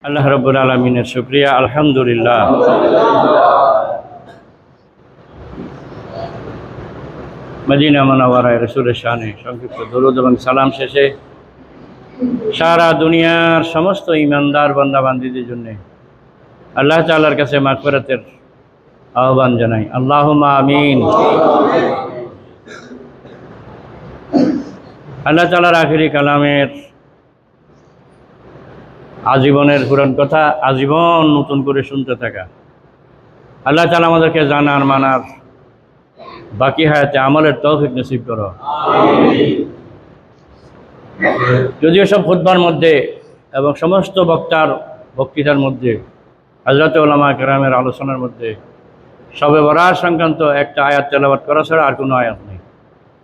আল্লাহ রাব্বুল আলামিনের শুকরিয়া, আলহামদুলিল্লাহ। মদিনা মুনাওয়ারায় রাসূলের শানে সংক্ষিপ্ত দরুদ এবং সালাম শেষে সারা দুনিয়ার সমস্ত ঈমানদার বান্দাবান্দীদের জন্য আল্লাহ তাআলার কাছে মাগফিরাতের আহ্বান জানাই। আল্লাহুম্মা আমিন। আল্লাহ তাআলার আখিরি কালামের আজীবনের পুরান কথা আজীবন নতুন করে শুনতে থাকা। আল্লাহ তাআলা আমাদেরকে জানার মানার বাকি হায়াতে আমলের তৌফিক নসিব করো। যদিও সব খুতবার মধ্যে এবং সমস্ত বক্তার বক্তৃতার মধ্যে হযরত উলামা কেরামের আলোচনার মধ্যে শবে বরাত সংক্রান্ত একটা আয়াত তেলাওয়াত করা ছাড়া আর কোনো আয়াত নেই।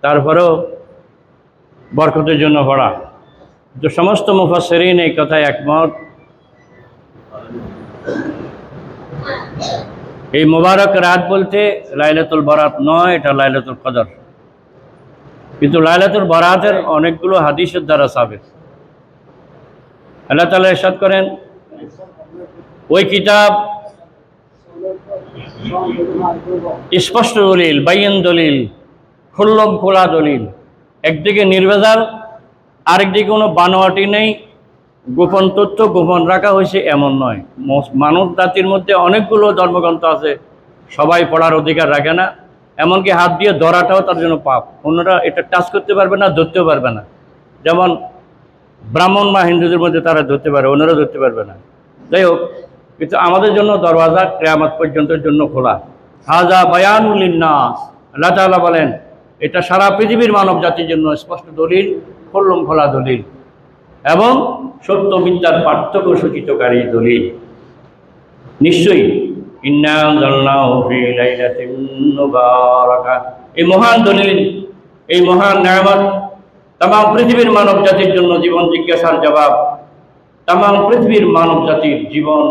তারপরেও বরকতের জন্য পড়া, যে সমস্ত মুফাসসিরিন এই কথায় একমত। এই মুবারক রাত বলতে লাইলাতুল বরাত নয়, এটা লাইলাতুল কদর। কিন্তু লাইলাতুল বরাতের অনেকগুলো হাদিসের দ্বারা সাবিত। আল্লাহ তাআলা ইরশাদ করেন, ওই কিতাব স্পষ্ট দলিল, বাইয়িন দলিল, খুল্লম খোলা দলিল। একদিকে নির্ভেজাল, আরেকদিকে কোনো বানোয়াটি নেই, গোপন তথ্য গোপন রাখা হয়েছে এমন নয়। মানব জাতির মধ্যে অনেকগুলো ধর্মগ্রন্থ আছে, সবাই পড়ার অধিকার রাখে না, এমনকি হাত দিয়ে ধরাটাও তার জন্য পাপ। অন্যরা এটা টাচ করতে পারবে না, ধরতেও পারবে না। যেমন ব্রাহ্মণ বা হিন্দুদের মধ্যে তারা ধরতে পারে, অন্যরা ধরতে পারবে না। যাই হোক, কিন্তু আমাদের জন্য দরওয়াজা কিয়ামত পর্যন্তের জন্য খোলা। হাযা বায়ানুল লিন্নাস, আল্লাহ তাআলা বলেন এটা সারা পৃথিবীর মানব জাতির জন্য স্পষ্ট দলিল, খুল্লম খোলা দলিল এবং সত্য মিথ্যার পার্থক্য সূচিতকারী দলিল। নিশ্চয়ই ইন্না আনজালনাহু ফি লাইলাতিন মুবারাকাহ, এই মহান দলিল, এই মহান নিয়ামত তামাম পৃথিবীর মানব জাতির জন্য জীবন জিজ্ঞাসার জবাব, তামাম পৃথিবীর মানব জাতির জীবন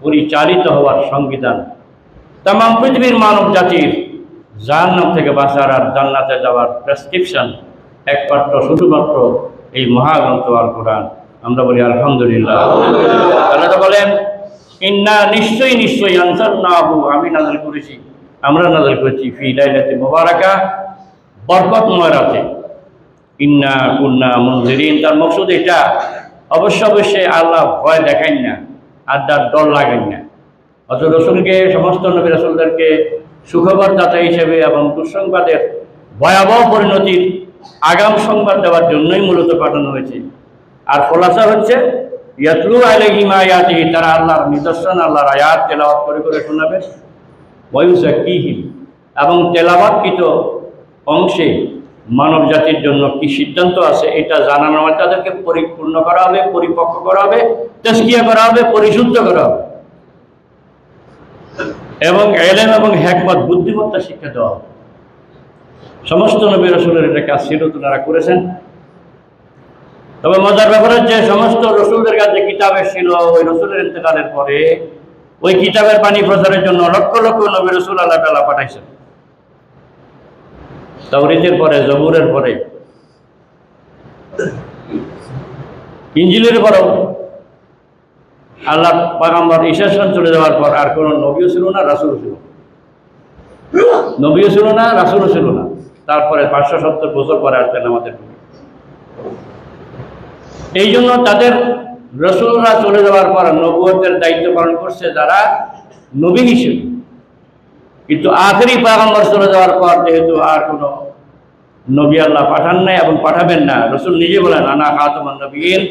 পরিচালিত হওয়ার সংবিধান, তামাম পৃথিবীর মানব জাতির জাহান্নাম থেকে বাঁচার আর জান্নাতে যাওয়ার প্রেসক্রিপশন একমাত্র শুধুমাত্র এই মহাগ্রন্থ আল কোরআন। আমরা বলি আলহামদুলিল্লাহ। আল্লাহ বলেন, ইন্না নিশ্চয়ই নিশ্চয়ই আনজালনাহু, আমি নাযিল করেছি, আমরা নাযিল করেছি, ফি লাইলাতিন মুবারাকাহ, বরকতময় রাতে। ইন্না কুন্না মুনজিরিন, তার মকসুদ এটা। অবশ্যই আল্লাহ ভয় দেখান না, আড্ডার ডর লাগান না। অথচ রসুলকে, সমস্ত নবী রাসূলদেরকে সুখবরদাতা হিসেবে এবং দুঃসংবাদের ভয়াবহ পরিণতির আগাম সংবাদ দেওয়ার জন্যই মূলত পাঠানো হয়েছে। আর খোলাসা হচ্ছে ইয়াতলু আলাইহিম আয়াতিহি, তারা আল্লাহর নিদর্শন, আল্লাহর আয়াত তেলাওয়াত করে করে শোনাবে। ওয়া ইউযাক্কিহিম, এবং তেলাওয়াতকৃত অংশে মানব জাতির জন্য কি সিদ্ধান্ত আছে এটা জানানো হয়। তাদেরকে পরিপূর্ণ করা হবে, পরিপক্ক করা হবে, তাজকিয়া করা হবে, পরিশুদ্ধ করা হবে এবং ইলম এবং হিকমত, বুদ্ধিমত্তা শিক্ষা দেওয়া হবে। সমস্ত নবী রাসূলের এটা কাজ ছিল, তারা করেছেন। তবে মজার ব্যাপার হচ্ছে, সমস্ত রসুলদের কাছে কিতাব এসেছিল, ওই রসুলের ইন্তেকালের পরে ওই কিতাবের বাণী প্রচারের জন্য লক্ষ লক্ষ নবী রাসূল আল্লাহ তাআলা পাঠাইছেন। তাওরাতের পরে, জবুরের পরে, ইনজিলের পরেও আল্লাহ পয়গম্বর ঈসা আলাইহিস চলে যাওয়ার পর আর কোনো নবীও ছিল না, রাসূলও ছিল না। নবীও ছিল না, রাসূলও ছিল না। তারপরে 570 বছর পরে আসলেন আমাদের নবী। এই জন্য তাদের রাসূলরা চলে যাওয়ার পর নবুয়তের দায়িত্ব পালন করছে যারা নবী হিসেবে। কিন্তু আখেরি পয়গম্বর চলে যাওয়ার পর যেহেতু আর কোনো নবী আল্লাহ পাঠান নাই এবং পাঠাবেন না, রাসূল নিজে বলেন, আনা খাতামুন নবিয়্যিন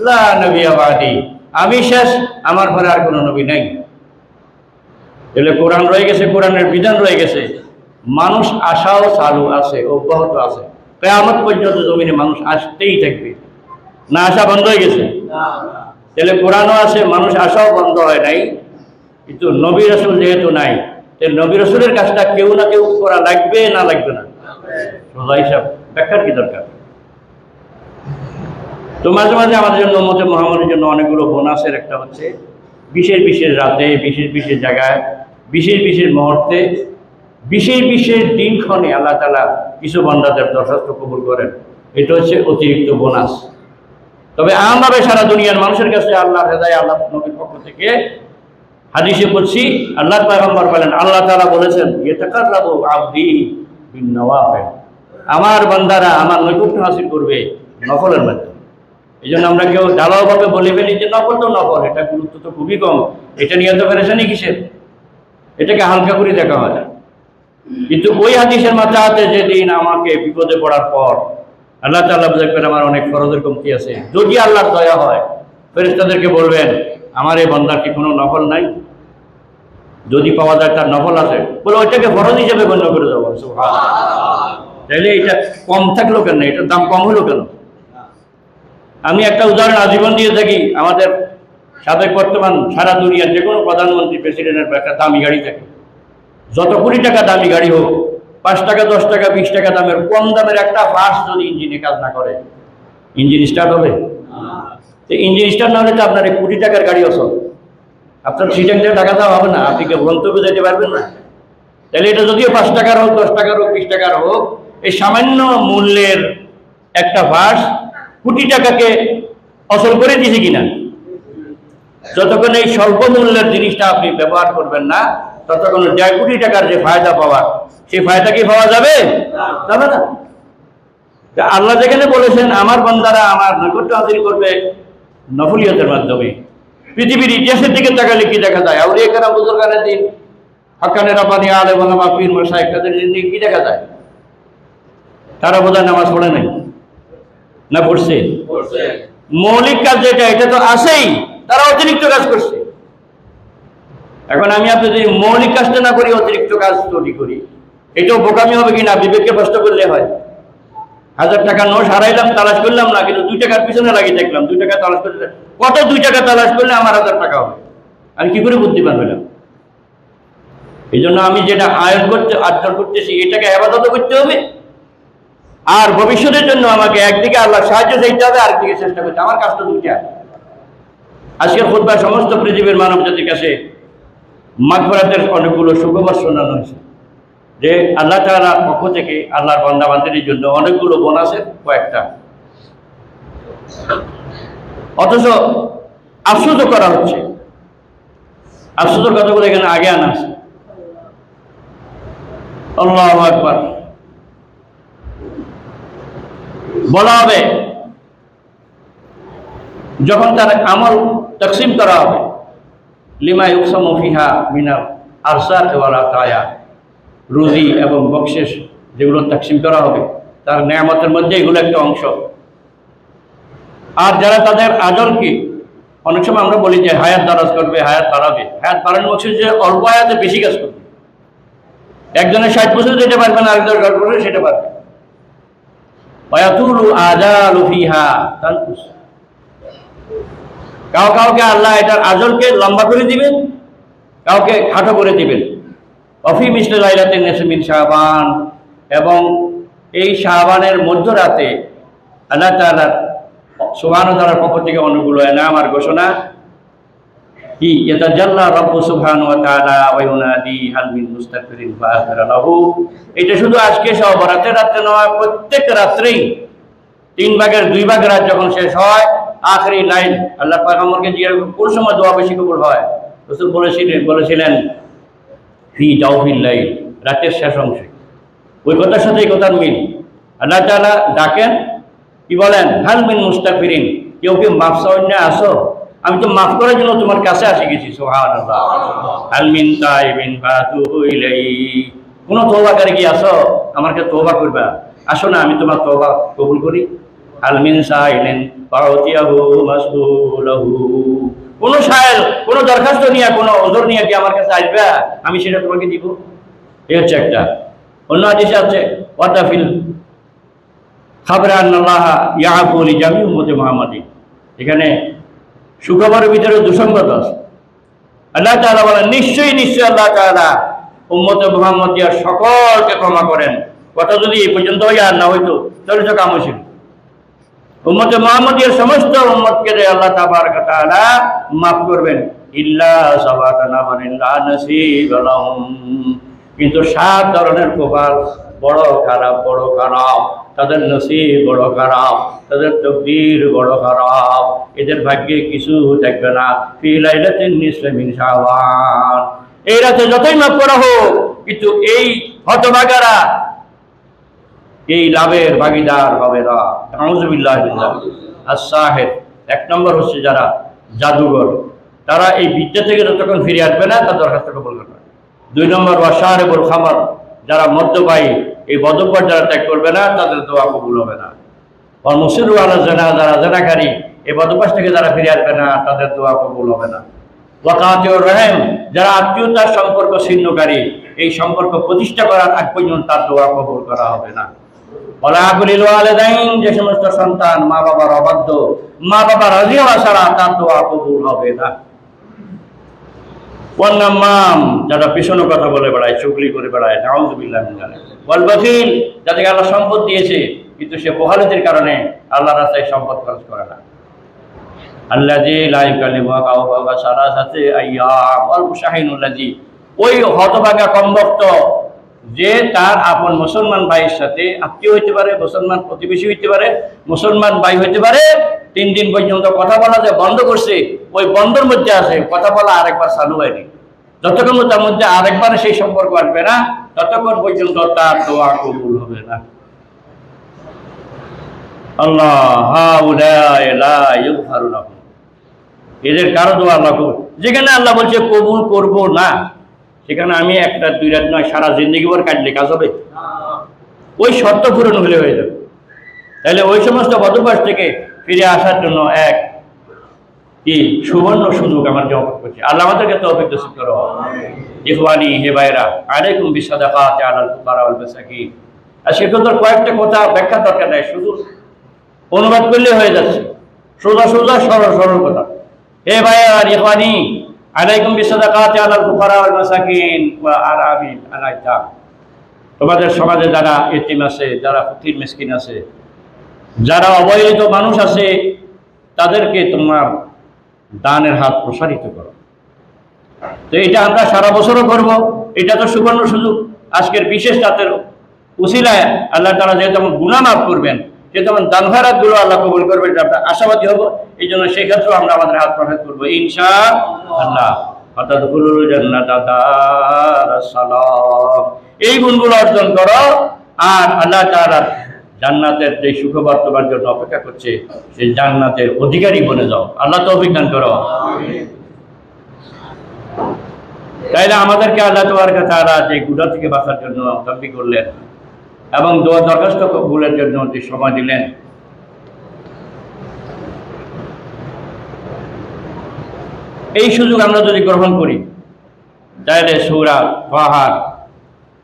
লা নবিয়্যা বাদি, আমি শেষ, আমার পরে আর কোনো নবী নাই। এলে কোরআন রয়ে গেছে, কোরআনের বিধান রয়ে গেছে, মানুষ আশাও চালু আছে, অব্যাহত আছে। কিয়ামত পর্যন্ত জমিনে মানুষ আসতেই থাকবে, না আশা বন্ধ হয়ে গেছে? তাহলে কোরআনও আছে, মানুষ আশাও বন্ধ হয় নাই। কিন্তু নবী রাসূল যেহেতু নাই, তাহলে নবী রাসূলের কাজটা কেউ না কেউ করা লাগবে, না লাগবে না? সোজা হিসাব, ব্যাখ্যার কি দরকার? তো মাঝে মাঝে আমাদের জন্য, উম্মতে মুহাম্মাদের জন্য অনেকগুলো বোনাসের একটা হচ্ছে, বিশেষ বিশেষ রাতে, বিশেষ বিশেষ জায়গায়, বিশেষ বিশেষ মুহূর্তে, বিশেষ বিশেষ দিনক্ষণে আল্লাহ তাআলা কিছু বান্দাদের দরখাস্ত কবুল করেন। এটা হচ্ছে অতিরিক্ত বোনাস। তবে আমভাবে সারা দুনিয়ার মানুষের কাছে আল্লাহর হেদায়েত আল্লাহ নবীর পক্ষ থেকে হাদিসে কুদসি আল্লাহর পয়গম্বর বলেন, আল্লাহ তাআলা বলেছেন, ইয়াতাকাররাবু আবদি বিন নওয়াফিল, আমার বান্দারা আমার নৈকট্য হাসিল করবে নফলের মাধ্যমে। এই জন্য আমরা কেউ ঢালাওভাবে বলে ফেলি যে নফল তো নফল, এটা গুরুত্ব তো খুবই কম, এটা নিয়ে তো পেরেশানি কিসের, এটাকে হালকা করে দেখা হয়। কিন্তু ওই হাদিসের মাথাতে যেদিন আমাকে বিপদে পড়ার পর আল্লাহ তাআলা দেখবেন আমার অনেক ফরজের কমতি আছে, যদি আল্লাহর দয়া হয় ফেরেশতাদেরকে বলবেন, আমার এই বান্দার কি কোনো নফল নাই? যদি পাওয়া যায় তার নফল আছে, বলে ওইটাকে ফরজ হিসেবে গণ্য করে দেবো। সুবহানাল্লাহ। তাইলে এটা কম থাকলো কেন, এটার দাম কম হলো কেন? আমি একটা উদাহরণ আজীবন দিয়ে থাকি, আমাদের সাবেক বর্তমান সারা দুনিয়ার যে কোনো প্রধানমন্ত্রী প্রেসিডেন্টের একটা দামি গাড়ি থাকে, যত কোটি টাকা দামি গাড়ি হোক, 5 টাকা 10 টাকা 20 টাকা দামের কম দামের একটা পার্টস যদি ইঞ্জিনে কাজ না করে, ইঞ্জিন স্টার্ট হবে? তো ইঞ্জিন স্টার্ট না হলে তো আপনার 1 কোটি টাকার গাড়ি আছে, আপনার সিটেন দিয়ে টাকা দেওয়া হবে না, আপনি কি গন্তব্যে যেতে পারবেন না? তাহলে এটা যদিও 5 টাকার হোক 10 টাকার হোক 20 টাকার হোক, এই সামান্য মূল্যের একটা পার্টস কোটি টাকাকে অচল করে দিয়েছে কিনা? যতক্ষণ এই স্বল্প মূল্যের জিনিসটা আপনি ব্যবহার করবেন না, ততক্ষণ 1.5 কোটি টাকার যে ফায়দা পাওয়ার, সেই ফায়দা কি পাওয়া যাবে? যাবে না। আল্লাহ যেখানে বলেছেন আমার বান্দারা আমার নৈকট্য হাসিল করবে নফলিয়তের মাধ্যমে, পৃথিবীর ইতিহাসের দিকে তাকালে কি দেখা যায়? আউলিয়া কেরাম বুজুর্গানের দিন, হাক্কানে রাব্বানী আলেম ওলামা পীর মাশায়েখ তাদের দিন কি দেখা যায়? তারা বোধহয় নামাজ পড়ে নাই না পড়ছে? মৌলিক কাজ যেটা এটা তো আছেই, তারা অতিরিক্ত কাজ করছে। এখন আমি আপনি যদি মৌলিক কাজটা না করি অতিরিক্ত কাজ তৈরি করি, এটাও বোকামি হবে কিনা বিবেককে প্রশ্ন করলে হয়। 1000 টাকা নোট হারাইলাম, তালাশ করলাম না, কিন্তু 2 টাকার পিছনে লাগিয়ে দেখলাম, 2 টাকা তালাশ করলে কত 2 টাকা তালাশ করলে আমার 1000 টাকা হবে, আমি কি করে বুদ্ধিমান হইলাম? এই জন্য আমি যেটা অর্জন করতেছি এটাকে ইবাদত করতে হবে, আর ভবিষ্যতের জন্য আমাকে একদিকে আল্লাহ সাহায্য চাইতে হবে, আরেকদিকে চেষ্টা করতে। আমার কাজটা দুইটা। আজকের খুতবা সমস্ত পৃথিবীর মানব জাতির কাছে মাগফিরাতের অনেকগুলো সুখবর শোনানো হয়েছে, যে আল্লাহ তাআলার পক্ষ থেকে আল্লাহর বান্দা বান্দিদের জন্য অনেকগুলো বোনাসের কয়েকটা, অথচ আফসোসও করা হচ্ছে। আফসোসের কথাগুলো এখানে আগে আনা আছে। আল্লাহু আকবার। বলা হবে যখন তার আমল তাকসিম করা হবে, লিমা ইউকসামু ফিহা মিনাল আরসাক ওয়াল আতায়া, রুজি এবং বকশিশ যেগুলো তাকসিম করা হবে তার নেয়ামতের মধ্যে এগুলো একটা অংশ। আর যারা তাদের আজলকে, অনেক সময় আমরা বলি যে হায়াত দারাজ করবে, হায়াত বাড়াবে, হায়াত বাড়ানোর বলছে যে অল্প হায়াতে বেশি কাজ করবে। একজনের 60 বছর যেতে পারবে না, আরেকজনের 10 বছর সেটা পারবে। ওয়ায়াতুলু আজালু ফিহা তানকুস, কাউকে আল্লাহ এটার আজলকে লম্বা করে দিবেন, কাউকে খাটো করে দিবেন। অফি মিসলি লাইলাতিন নিসফি মিন শাবান, এবং এই শাবানের মধ্যরাতে আল্লাহ তাআলা সুবহানাহু ওয়া তাআলার পক্ষ থেকে অনেকগুলো ইনাম আর ঘোষণা, কি ইয়াতাজাল্লা রাব্বু সুবহানাহু ওয়া তাআলা ওয়া ইউনাদি হাল মিন মুস্তাগফিরিন ফাগফির লাহু। এটা শুধু আজকে সব রাতে রাতে নয়, প্রত্যেক রাত্রেই 3 ভাগের 2 ভাগ রাত যখন শেষ হয়, আখেরি লাইন আল্লাহ পয়গম্বরকে জিজ্ঞাসা করলেন কোন সময় দোয়া বেশি কবুল হয়? রাসূল বলেছিলেন ফি জাওফিল লাইল, রাতের শেষ অংশে। ওই কথার সাথে এই কথার মিল। আল্লাহ তাআলা ডাকেন, কি বলেন? হাল মিন মুস্তাগফিরিন, কেউ কি মাফ চাওয়ার আসো? আমি তো মাফ করার জন্য তোমার কাছে আসি গেছি। সুবহানাল্লাহ। হাল মিন তাইবিন ফাতুবু ইলাইহি, কোন তওবাকারী কি আসো? আমার কাছে তওবা করবা, আসো না, আমি তোমার তওবা কবুল করি। হাল মিন সাইলিন ফাউতিয়াহু মাসউলহু, কোন সাইল, কোন দরখাস্ত নিয়ে, কোন ওযর নিয়ে কি আমার কাছে আসবে, আমি সেটা তোমাকে দিব। এই হচ্ছে একটা। অন্য হাদিসে আছে ওয়াতাফিল খাবরা আন্নাল্লাহ ইয়াফু লিজামি উম্মতি মুহাম্মাদিন, এখানে সুখবরের ভিতরে দুঃসংবাদ আছে। আল্লাহ তাআলা বলেন নিশ্চয়ই নিশ্চয়ই আল্লাহ তাআলা উম্মতে মুহাম্মাদিয়ার সকলকে ক্ষমা করেন। কথা যদি এই পর্যন্ত আর না হইতো তাহলে তো কাম হইছিল। উম্মতে মুহাম্মাদিয়ার সমস্ত উম্মতকে আল্লাহ তাবারক ওয়া তাআলা মাফ করবেন, ইল্লা সাবাতানা লা নাসিব লাহুম, কিন্তু 7 ধরনের কপাল বড় খারাপ, বড় খারাপ, তাদের নসিব বড় খারাপ, তাদের তকদীর বড় খারাপ, এদের ভাগ্যে কিছু থাকবে না। ফি লাইলাতিন নিসফি মিন শাবান, এই রাতে যতই মাফ করা হোক, কিন্তু এই হতভাগারা এই লাভের ভাগিদার হবে না। নাউযুবিল্লাহ বিল্লাহ। আস-সাহির, এক নম্বর হচ্ছে যারা জাদুঘর, তারা এই বিদ্যা থেকে যতক্ষণ ফিরে আসবে না তার দরখাস্ত কবুল করবে না। 2 নম্বর ওয়াশারিবুল খামর, যারা মদ্যপায়ী, এই মদ্যপান যারা ত্যাগ করবে না তাদের দোয়া কবুল হবে না। আর মুসিরু আলা জানা, যারা জানাকারী, এই মদ্যপাস থেকে যারা ফিরে আসবে না তাদের দোয়া কবুল হবে না। ওয়াকাতিউর রহিম, যারা আত্মীয়তার সম্পর্ক ছিন্নকারী, এই সম্পর্ক প্রতিষ্ঠা করার আগ পর্যন্ত তার দোয়া কবুল করা হবে না। ওয়ালাকুলিল ওয়ালিদাইন, যে সমস্ত সন্তান মা বাবার অবাধ্য, মা বাবা রাজি হওয়া ছাড়া তার দোয়া কবুল হবে না। ওয়ান্নামাম, যারা পিছনে কথা বলে বেড়ায়, চুগলি করে বেড়ায়, নাউযুবিল্লাহ মিন যালিক। ওয়াল বাখিল, যাদেরকে আল্লাহ সম্পদ দিয়েছে কিন্তু সে বহালতির কারণে আল্লাহর রাস্তায় সম্পদ খরচ করে না। আল্লাযী লা ইউকাল্লিমুহু কাওফা সালাসাতি আইয়াম ওয়াল মুশাহিনুল্লাযী, ওই হতভাগা কমবক্ত যে তার আপন মুসলমান ভাইয়ের সাথে আত্মীয় হইতে পারে, মুসলমান প্রতিবেশী হইতে পারে, মুসলমান ভাই হইতে পারে, 3 দিন পর্যন্ত কথা বলা যে বন্ধ করছে, ওই বন্ধের মধ্যে আছে, কথা বলা আরেকবার চালু হয়নি। যতক্ষণ তার মধ্যে আরেকবার সেই সম্পর্ক আসবে না ততক্ষণ পর্যন্ত তার দোয়া কবুল হবে না। আল্লাহ হাউলাই লা ইগফারু লাহুম, এদের কারো দোয়া আল্লাহ কবুল। যেখানে আল্লাহ বলছে কবুল করব না, সেখানে আমি 1 রাত 2 রাত নয়, সারা জিন্দগি ভর কাটলে কাজ হবে? ওই শর্ত পূরণ হলে হয়ে যাবে। তাহলে ওই সমস্ত বদভ্যাস থেকে ফিরে আসার জন্য এক কি সুবর্ণ সুযোগ আমাদের অপেক্ষা করছে। আল্লাহ আমাদেরকে তৌফিক নসিব করো। ইখওয়ানি, হে ভাইরা, আলাইকুম বিসাদাকাতি আলাল ফুকারা ওয়াল মাসাকিন। আর সেক্ষেত্রে কয়েকটা কথা ব্যাখ্যা দরকার নাই, শুধু অনুবাদ করলে হয়ে যাচ্ছে, সোজা সোজা সরল সরল কথা। হে ভাইরা, ইখওয়ানি আলাইকুম বিসাদাকাতি আলাল ফুকারা ওয়াল মাসাকিন ওয়া আরাবিল আলাইতা, তোমাদের সমাজে যারা এতিম আছে, যারা ফকির মিসকিন আছে, যারা অবহেলিত মানুষ আছে, তাদেরকে তোমার দানের হাত প্রসারিত করো। তো এটা আমরা সারা বছরও করব, এটা তো সুবর্ণ সুযোগ। আজকের বিশেষ রাতের উসিলায় আল্লাহ তাআলা যেহেতু আমার গুনাহ মাফ করবেন, যেহেতু আমার দান খয়রাতগুলো আল্লাহ কবুল করবেন, আমরা আশাবাদী হব। এই জন্য সেই ক্ষেত্রেও আমরা আমাদের হাত প্রসারিত করবো ইনশাআল্লাহ। ফাতাদখুলুল জান্নাতা দারাস সালাম, এই গুণগুলো অর্জন করো, আর আল্লাহ তাআলা জান্নাতের যে সুখবর তোমার জন্য অপেক্ষা করছে, সেই জান্নাতের অধিকারী বনে যাও। আল্লাহ তৌফিক দান করো। তাইলে আমাদেরকে আল্লাহ তাআলা যে গুনাহ থেকে বাঁচার জন্য তৌফিক করলেন এবং দোয়া দরখাস্ত কবুলের জন্য যে সময় দিলেন, এই সুযোগ আমরা যদি গ্রহণ করি তাহলে সূরা তাহার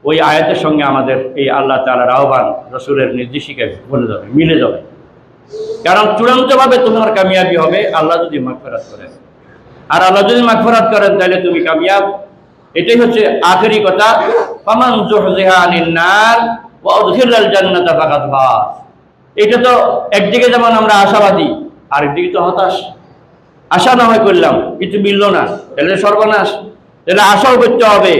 ওই আয়াতের সঙ্গে আমাদের এই আল্লাহ তাআলার আহ্বান, রাসূলের নির্দেশিকা বলে যাবে, মিলে যাবে। কারণ চূড়ান্তভাবে তোমার কামিয়াবি হবে আল্লাহ যদি মাগফিরাত করেন, আর আল্লাহ যদি মাগফিরাত করেন তাহলে তুমি কামিয়াব। এটাই হচ্ছে আখেরি কথা। ফামান যুহজিহা আনিন নার ওয়া উদখিলাল জান্নাতা ফাকাদ ফাজ। এটা তো একদিকে যেমন আমরা আশাবাদী, আরেকদিকে তো হতাশ। আশা না হয় করলাম কিন্তু মিলল না, তাহলে সর্বনাশ। তাহলে আশাও করতে হবে,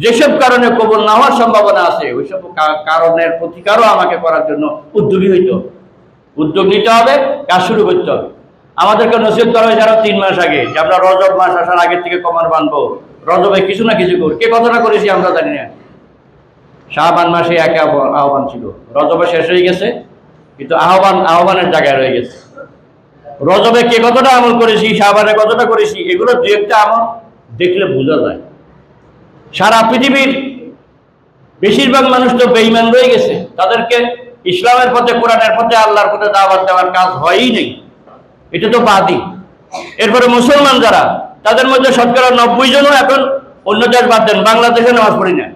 যেসব কারণে কবুল না হওয়ার সম্ভাবনা আছে ওইসব কারণের প্রতিকারও আমাকে করার জন্য উদ্যোগী হইতে হবে, উদ্যোগ নিতে হবে, কাজ শুরু করতে হবে। আমাদেরকে নসিহত করা হয়েছে আরো 3 মাস আগে যে আমরা রজব মাস আসার আগের থেকে কমার বানবো, রজবে কিছু না কিছু করি। কে কতটা করেছি আমরা জানি না। শাবান মাসে এক আহ্বান ছিল, রজবে শেষ হয়ে গেছে কিন্তু আহ্বানের জায়গায় রয়ে গেছে। রজবে কে কতটা আমল করেছি, শাবানে কতটা করেছি, এগুলো 2-1টা আমল দেখলে বোঝা যায়। সারা পৃথিবীর বেশিরভাগ মানুষ তো বেঈমান রয়ে গেছে, তাদেরকে ইসলামের পথে, কোরআনের পথে, আল্লাহর পথে দাওয়াত দেওয়ার কাজ হয়ই নেই, এটা তো বাদই। এরপরে মুসলমান যারা, তাদের মধ্যে শতকরা 90 জনও এখন অন্য দেশ বাদ দেন, বাংলাদেশে নামাজ পড়ি না।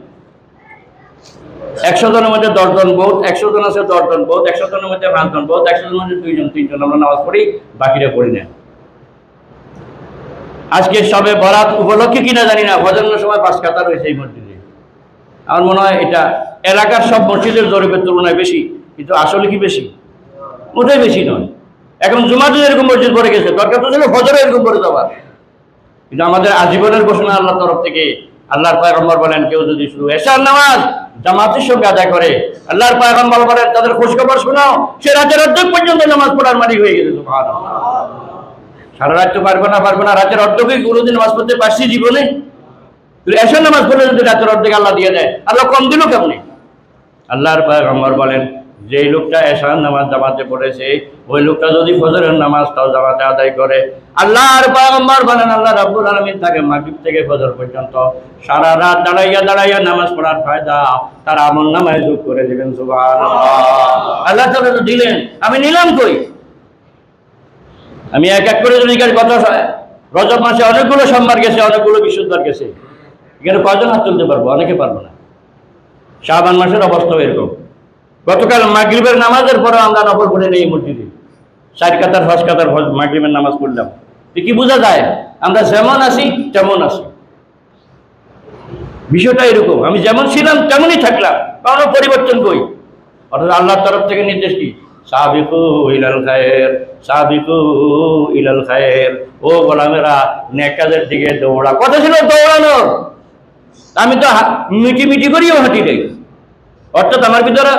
100 জনের মধ্যে 10 জন বোধ, 100 জন আছে 10 জন বোধ, 100 জনের মধ্যে 5 জন বোধ, 100 জনের মধ্যে 2 জন 3 জন আমরা নামাজ পড়ি, বাকিরা পড়ি না। আজকে সবে বরাত উপলক্ষে কিনা জানি না, ফজরের সময় 5 কাতার রয়েছে এই মসজিদে। আমার মনে হয় এটা এলাকার সব মসজিদের জরিপের তুলনায় বেশি, কিন্তু আসলে কি বেশি? মোটেই বেশি নয়। এখন জুমাতে এরকম মসজিদ পড়ে গেছে, দরকার তো ছিল ফজরে এরকম পড়ে যাওয়ার, কিন্তু আমাদের আজীবনের ঘোষণা আল্লাহর তরফ থেকে, আল্লাহর পয়গম্বর বলেন কেউ যদি শুধু এশার নামাজ জামাতের সঙ্গে আদায় করে, আল্লাহর পয়গম্বর বলেন তাদের খোঁজখবর শোনাও, সে রাতের অর্ধেক পর্যন্ত নামাজ পড়ার মালিক হয়ে গেছে। সুবহানাল্লাহ। সারা রাত তো পারবো না, রাতের অর্ধেকই কোনোদিন নামাজ পড়তে পারছি জীবনে? এশার নামাজ পড়লে যদি রাতের অর্ধেক আল্লাহ দিয়ে দেয়, আল্লাহ কম দিল কেমনে? আল্লাহর পয়গম্বর বলেন যেই লোকটা এশার নামাজ জামাতে পড়েছে, ওই লোকটা যদি ফজরের নামাজটাও জামাতে আদায় করে, আল্লাহর পয়গম্বর বলেন আল্লাহ রাব্বুল আলামিন তাকে মাগরিব থেকে ফজর পর্যন্ত সারা রাত দাঁড়াইয়া নামাজ পড়ার ফায়দা তার আমলনামায় যোগ করে দিবেন। সুবহানাল্লাহ। আল্লাহ তাআলা তো দিলেন, আমি নিলাম কই? আমি এক এক করে যদি গত রজব মাসে অনেকগুলো সোমবার গেছে, অনেকগুলো বৃহস্পতিবার গেছে, এখানে কয়জন হাত তুলতে পারবো? অনেকে পারবো না। শাবান মাসের অবস্থা এরকম। গতকাল মাগরিবের নামাজের পরে আমরা নফল পড়ে নেই মসজিদে, 4 কাতার 5 কাতার মাগরিবের নামাজ পড়লাম। কি বোঝা যায়? আমরা যেমন আছি তেমন আছি, বিষয়টা এরকম। আমি যেমন ছিলাম তেমনই থাকলাম, কারণ পরিবর্তন কই। অর্থাৎ আল্লাহর তরফ থেকে নির্দেশ কি? সাবিকু ইলাল খায়ের, সাবিকু ইলাল খায়ের। ও গোলামেরা, নেক কাজের দিকে দৌড়া। কথা ছিল দৌড়ানোর, আমি তো মিটি করিও হাঁটি নেই। অর্থাৎ আমার ভিতরে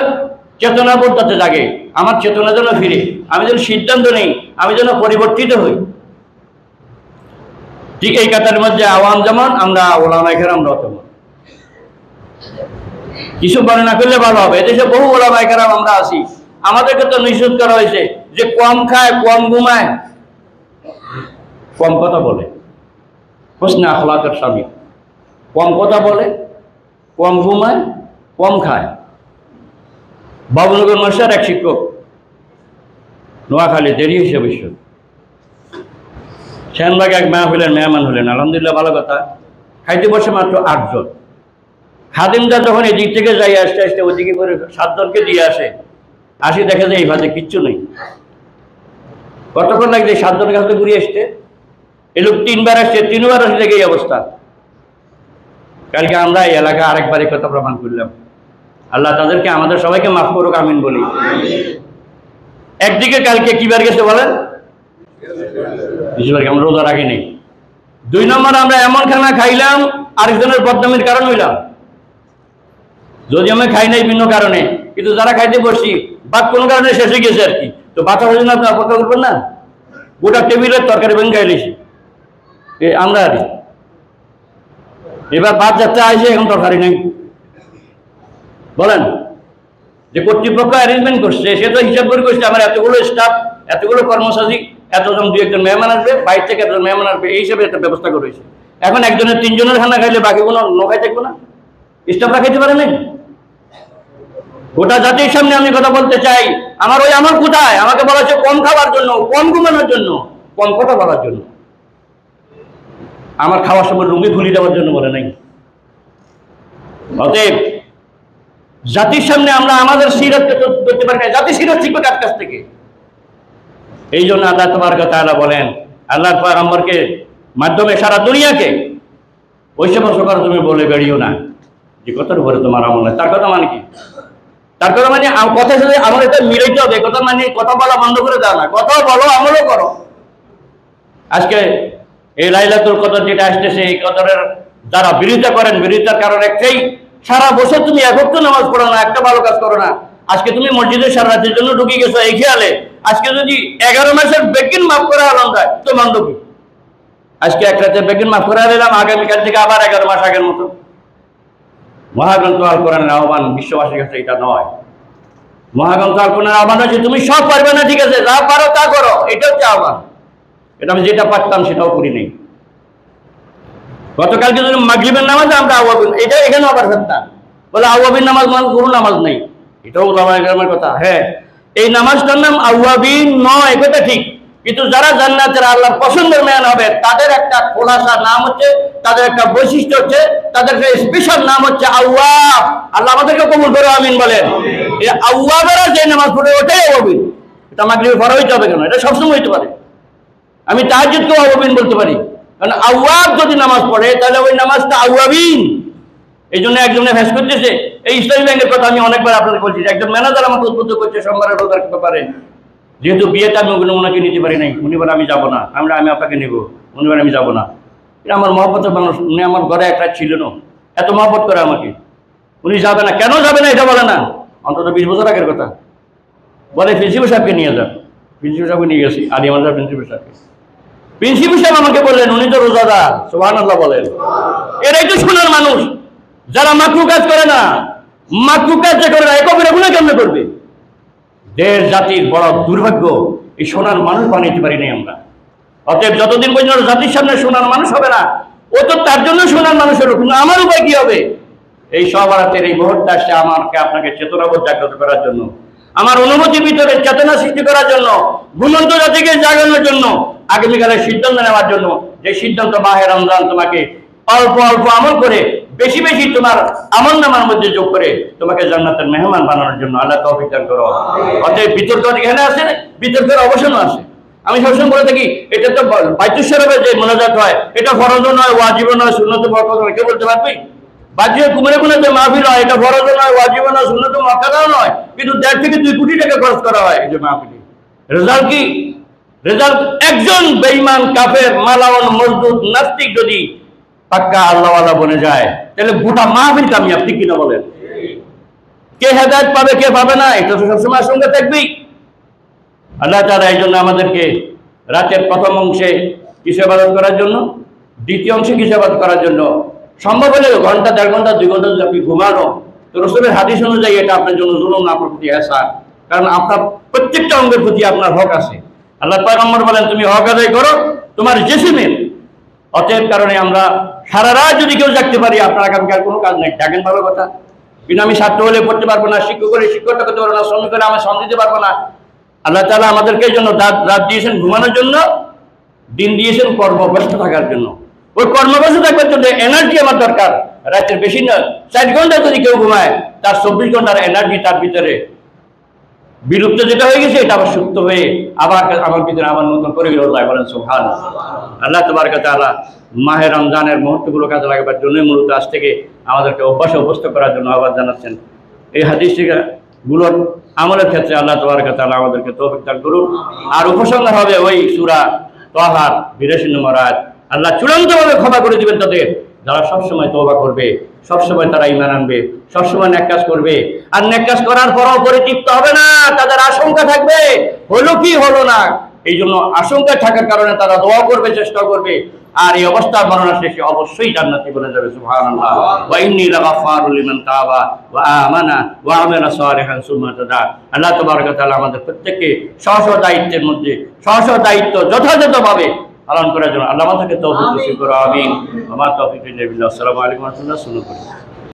চেতনা বোধটাতে জাগে, আমার চেতনা যেন ফিরে, আমি যেন সিদ্ধান্ত নেই, আমি যেন পরিবর্তিত হই। ঠিক এই কাতার মধ্যে আওয়াম যেমন, আমরা ওলামায়ে কেরামরাও তেমন। কিছু বর্ণনা করলে ভালো হবে। এদেশে বহু ওলামায়ে কেরাম আমরা আছি, আমাদেরকে তো নিষেধ করা হয়েছে যে কম খায়, কম ঘুমায়, কম কথা বলে। হোসনে আখলাকের স্বামী, কম কথা বলে, কম ঘুমায়, কম খায়। বাবুনগর মাসার এক শিক্ষক, নোয়াখালী দেরি হয়েছে অবশ্য, সেনবাগে এক মেহমান হলেন। আলহামদুলিল্লাহ, ভালো কথা। খাইতে বসে মাত্র 8 জন। খাদিমটা যখন এদিক থেকে যাই আসতে আসতে ওদিকে করে 7 জনকে দিয়ে আসে, দেখে যে এই ভাজে কিচ্ছু নেই। কতক্ষণ লাগছে 7 জনের কাছে ঘুরিয়ে আসতে? এই লোক 3বার আসছে, 3বার আসে দেখে এই অবস্থা। কালকে আমরা এই এলাকা আরেকবারই কথা প্রমাণ করলাম। আল্লাহ তাদেরকে আমাদের সবাইকে মাফ করুক, আমিন বলি। একদিকে কালকে কিবার গেছে বলেন? আমরা রোজা রাখি নেই। 2 নম্বর, আমরা এমন খানা খাইলাম আরেকজনের বদনামের কারণ হইলাম। যদি আমি খাই নাই ভিন্ন কারণে, কিন্তু যারা খাইতে বসছি ভাত কোনো কারণে শেষ হয়ে গেছে আর কি, তো ভাতের জন্য আপনি অপেক্ষা করবেন না? গোটা টেবিলের তরকারি ভেঙে খাইলেছি আমরা। আর এবার ভাত যাতে আসে, এখন তরকারি নেই। বলেন, যে কর্তৃপক্ষ অ্যারেঞ্জমেন্ট করছে সে তো হিসাব করে করছে আমার এতগুলো স্টাফ, এতগুলো কর্মচারী, এতজন 2-1 জন মেহমান আসবে, বাইরে থেকে এতজন মেহমান আসবে, এই হিসাবে একটা ব্যবস্থা করেছে। এখন একজনের 3 জনের খানা খাইলে বাকি কোনো নখাই থাকবো না? স্টাফরা খাইতে পারে না? গোটা জাতির সামনে আমি কথা বলতে চাই, আমার ওই আমল কোথায়? আমাকে বলা হচ্ছে কম খাওয়ার জন্য, কম ঘুমানোর জন্য, কম কথা বলার জন্য। আমার খাওয়ার সময় লুঙ্গি খুলি দেওয়ার জন্য বলে নাই। অতএব জাতির সামনে আমরা আমাদের সিরাতকে করতে পারি না, জাতি সিরাত শিখবে কার কাছ থেকে? এই জন্য আল্লাহ তাবারক তাআলা বলেন, আল্লাহর পয়গম্বরকে মাধ্যমে সারা দুনিয়াকে ওই সমস্ত কথা তুমি বলে বেরিও না যে কথার উপরে তোমার আমল নাই। তার কথা মানে কি? তার কথা মানে কথা সাথে আমল এটা মিলাইতে হবে। কথা মানে কথা বলা বন্ধ করে দাও না, কথাও বলো, আমলও করো। আজকে এই লাইলাতুল কদর যেটা আসতেছে, এই কদরের যারা বিরোধিতা করেন, বিরোধিতার কারণ একটাই, সারা বছর তুমি একত্র নামাজ পড়ো না, একটা ভালো কাজ করো না। আজকে তুমি মসজিদে সারা রাতের জন্য ঢুকে গেছো এই খেয়ালে, আজকে যদি 11 মাসের বেগিন মাফ করা হলাম যায় তো মানব কি? আজকে 1 রাতে বেগিন মাফ করা দিলাম, আগামীকাল থেকে আবার 11 মাস আগের মতো। মহাগ্রন্থ আল কোরআনের আহ্বান বিশ্ববাসীর কাছে এটা নয়। মহাগ্রন্থ আল কোরআনের আহ্বান হচ্ছে তুমি সব পারবে না, ঠিক আছে, যা পারো তা করো, এটা হচ্ছে আহ্বান। এটা আমি যেটা পারতাম সেটাও করি নাই। গতকালকে যদি মাগরিবের নামাজে আমরা আওয়াবিন, এটা এখানে আবার ফেরতাম বলে আওয়াবিন নামাজ মানে কোনো নামাজ নেই, এটাও ওলামায়ে কথা। হ্যাঁ, এই নামাজটার নাম আওয়াবিন নয়, এটা ঠিক, কিন্তু যারা জান্নাতের আল্লাহর পছন্দের মেয়ান হবে তাদের একটা খোলাসা নাম হচ্ছে, তাদের একটা বৈশিষ্ট্য হচ্ছে, তাদের একটা স্পেশাল নাম হচ্ছে আওয়াব। আল্লাহ আমাদেরকে কবুল করে, আমিন বলেন। এই আওয়াবেরা যে নামাজ পড়ে ওটাই আওয়াবিন। এটা মাগরিবে পড়া হইতে হবে কেন? এটা সবসময় হইতে পারে। আমি তাহাজ্জুদকেও আওয়াবিন বলতে পারি, কারণ আওয়াব যদি নামাজ পড়ে তাহলে ওই নামাজটা আওয়াবিন। এই জন্য একজনে ভ্যাস করতেছে, এই ইসলামী ব্যাংকের কথা আমি অনেকবার আপনাদের বলছি, একজন ম্যানেজার আমাকে উদ্বুদ্ধ করছে সোমবারের রোজার ব্যাপারে, যেহেতু বিয়েতে আমি ওনাকে নিতে পারি নাই, উনি বলে আমি যাবো না, আমি আপনাকে নেবো, উনি বলে আমি যাবো না। এটা আমার মহব্বতের মানুষ, উনি আমার ঘরে একটা ছিল না। এত মহব্বত করে আমাকে, উনি যাবে না, কেন যাবে না এটা বলে না, অন্তত 20 বছর আগের কথা। বলে প্রিন্সিপাল সাহেবকে নিয়ে যান। প্রিন্সিপাল সাহেবকে নিয়ে গেছি, আলী মাদ্রাসার প্রিন্সিপাল সাহেবকে। প্রিন্সিপাল সাহেব আমাকে বললেন, উনি তো রোজাদার, সুবহানাল্লাহ বলেন। এরাই তো সোনার মানুষ, যারা মাকরু কাজ করে না। মাকরু কাজ যে করে না, এ কবিরা গুনাহ কেমনে করবে? দেশ জাতির বড় দুর্ভাগ্য, এই সোনার মানুষ বানাইতে পারি নাই আমরা। অতএব যতদিন পর্যন্ত জাতির সামনে সোনার মানুষ হবে না, ও তো তার জন্য সোনার মানুষ হলো, কিন্তু আমার উপায় কি হবে? এই সবারাতের এই মুহূর্তে আসছে আমাকে আপনাকে চেতনাবোধ জাগ্রত করার জন্য, আমার অনুভূতির ভিতরে চেতনা সৃষ্টি করার জন্য, ঘুমন্ত জাতিকে জাগানোর জন্য, আগামীকালের সিদ্ধান্ত নেওয়ার জন্য। যে সিদ্ধান্ত মাহে রমজান তোমাকে অল্প অল্প আমল করে বেশি বেশি তোমার আমল নামার মধ্যে যোগ করে তোমাকে জান্নাতের মেহমান বানানোর জন্য আল্লাহ তৌফিক দান করো। অতএব বিতর্ক এখানে আছে, বিতর্কের অবসানও আছে। আমি সবসময় বলে থাকি, এটা তো বাইতুল শরীফে যে মোনাজাত হয়, এটা ফরজ নয়, ওয়াজিব নয়, সুন্নত মুআক্কাদা নয়, কে বলতে পারবে? বাজিয়ে কুমারে কুমারে যে মাহফিল হয়, এটা ফরজ নয়, ওয়াজিব নয়, সুন্নত মুআক্কাদাও নয়, কিন্তু 1.5 থেকে 2 কোটি টাকা খরচ করা হয় এই যে মাহফিলে। রেজাল্ট কি? রেজাল্ট একজন বেঈমান, কাফের, মালাউন, মজদুদ, নাস্তিক যদি পাক্কা আল্লাহওয়ালা বনে যায়, তাহলে গোটা মাহফিল কামিয়াব, ঠিক কিনা বলেন? কে হেদায়েত পাবে, কে পাবে না, এটা তো সবসময় আশঙ্কা থাকবেই। আল্লাহ তাআলা এই জন্য আমাদেরকে রাতের প্রথম অংশে কিছু ইবাদত করার জন্য, দ্বিতীয় অংশে কিছু ইবাদত করার জন্য, সম্ভব হলে ঘন্টা, 1.5 ঘন্টা, 2 ঘন্টা যদি আপনি ঘুমানো, তো রাসূলের হাদিস অনুযায়ী এটা আপনার জন্য জুলুম না, আপনার প্রতি ইহসান। কারণ আপনার প্রত্যেকটা অঙ্গের প্রতি আপনার হক আছে। আল্লাহ পয়গম্বর বলেন, তুমি হক আদায় করো তোমার জিসিমের। অতএব কারণে আমরা সারা রাত যদি কেউ জাগতে পারি, আপনার আগামীকাল কোনো কাজ নেই, জাগেন ভালো কথা। কিন্তু আমি ছাত্র হলে পড়তে পারবো না, শিক্ষক হলে শিক্ষকতা করতে পারবো না, শ্রমিক হলে আমার শ্রম দিতে পারবো না। আল্লাহ তাআলা আমাদেরকে এই জন্য রাত দিয়েছেন ঘুমানোর জন্য, দিন দিয়েছেন কর্মব্যস্ত থাকার জন্য। ওই কর্মব্যস্ত থাকার জন্য এনার্জি আমার দরকার। রাতের বেশি না, 4 ঘন্টা যদি কেউ ঘুমায়, তার 24 ঘন্টার এনার্জি তার ভিতরে বিলুপ্ত যেটা হয়ে গেছে, এটা আবার সুপ্ত হয়ে আবার আমার ভিতরে আবার নতুন করে যায়। বলেন সুবহানাল্লাহ। আল্লাহ তাবারক ওয়া তাআলা মাহে রমজানের মুহূর্তগুলো কাজে লাগাবার জন্য মূলত আজ থেকে আমাদেরকে অভ্যাসে অভ্যস্ত করার জন্য আহ্বান জানাচ্ছেন। এই হাদিসগুলোর আমলের ক্ষেত্রে আল্লাহ তাবারক ওয়া তাআলা আমাদেরকে তৌফিক দান করুন। আর উপসংহার হবে ওই সূরা তাহার 82 নম্বর আয়াত। আল্লাহ চূড়ান্তভাবে ক্ষমা করে দিবেন তাদের, যারা সবসময় তওবা করবে, সবসময় তারা ঈমান আনবে, সবসময় নেক কাজ করবে। আর নেক কাজ করার পরও পরিতৃপ্ত হবে না, তাদের আশঙ্কা থাকবে হলো কি হলো না। এই জন্য আশঙ্কা থাকার কারণে তারা দোয়া করবে, চেষ্টা করবে। আর এই অবস্থা মরণের শেষে অবশ্যই জান্নাতে বলে যাবে। সুবহানাল্লাহ। ওয়া ইন্নী লাগাফারুল লিমান তাবা ওয়া আমানা ওয়া আমিলা সালিহান সুম্মা তাদা। আল্লাহ তাবারক ওয়া তাআলা আমাদের প্রত্যেককে স্ব দায়িত্বের মধ্যে স্ব দায়িত্ব যথাযথভাবে পালন করার জন্য আল্লাহ আমাদেরকে তৌফিক নসিব করুন। আমিন। ওয়া মা তৌফিক ইল্লা বিল্লাহ। আসসালামু আলাইকুম ওয়া রাহমাতুল্লাহ।